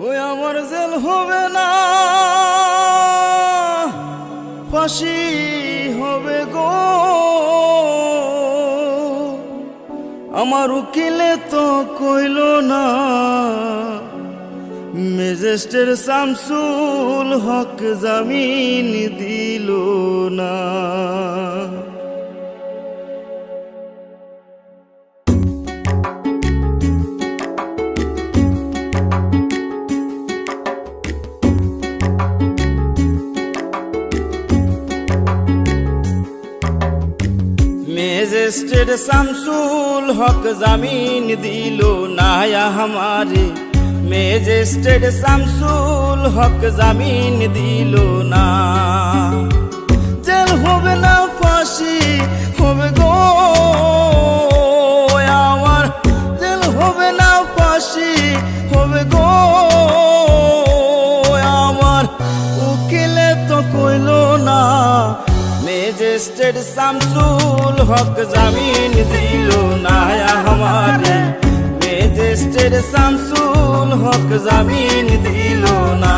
ওই আমার জেল হবে না, ফাঁসি হবে গো। আমার উকিলে তো কইল না, ম্যাজিস্ট্রেট শামসুল হক জামিন দিল না। ম্যাজিস্ট্রেট শামসুল হক জামিন দিল না हमारे, ম্যাজিস্ট্রেট শামসুল হক জামিন দিল না। জেল হবে না, ফাঁসি হবে গো আমার, জেল হবে না, ফাঁসি হবে গো আমার। উকিলে তো কইল না, ম্যাজিস্ট্রেট শামসুল হক জামিন দিল না हमारे, ম্যাজিস্ট্রেট শামসুল হক জামিন দিল না।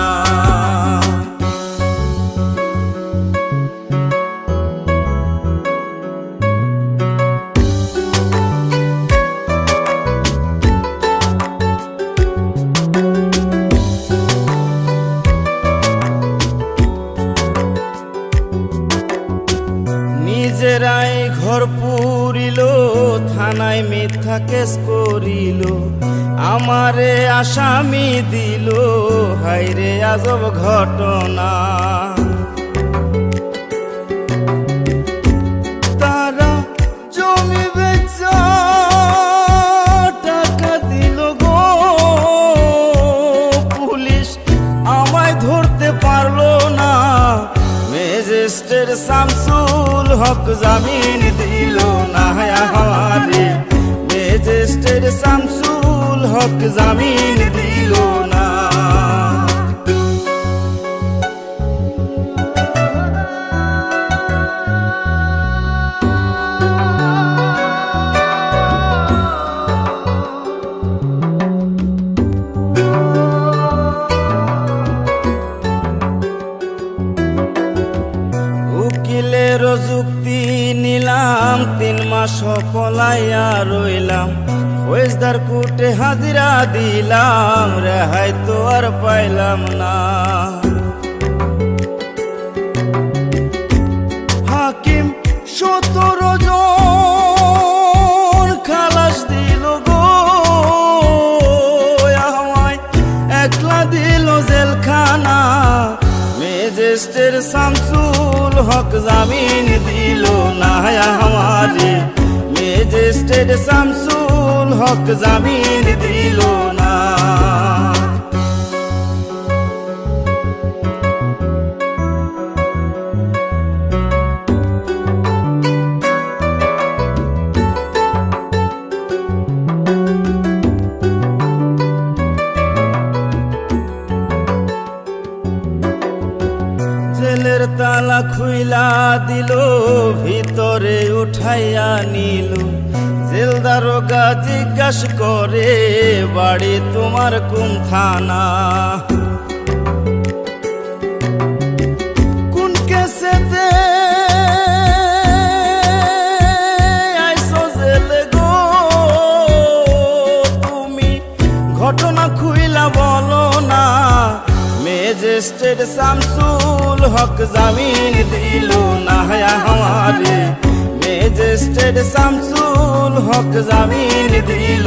নিজেরাই ঘর পুরিল, থানায় মিথ্যা কেস করিল, আমারে আসামি দিল, হায়রে আজব ঘটনা। তারা জমি বেচা টাকা দিল গো, পুলিশ আমায় ধরতে পারলো না। ম্যাজিস্ট্রেট শামসুল হক জামিন দিল না हमारे, ম্যাজিস্ট্রেট শামসুল হক জামিন দিল না। উকিলের যুক্তি নিলাম, 3 মাস পলাইয়া রইলাম, ফৌজদার কোর্টে হাজিরা দিলাম, রেহাই তো আর পাইলাম না। হাকিম 17 জন খালাস দিল গো আমায়, একলা দিল জেলখানা। ম্যাজিস্ট্রেট শামসুল হক জামিন দিল না हमारे, ম্যাজিস্ট্রেট শামসুল হক জামিন দিল না। জেলের তালা খুইলা দিল, ভিতরে উঠাইয়া নিল, জেল দারোগা জিজ্ঞাস করে, বাড়ি তোমার কোন থানা? কোন কেসেতে আইসো জেলে গো তুমি, ঘটনা খুইলা বলো না। ম্যাজিস্ট্রেট শামসুল হক জামিন দিল না हमारे, ম্যাজিস্ট্রেট শামসুল হক জামিন দিল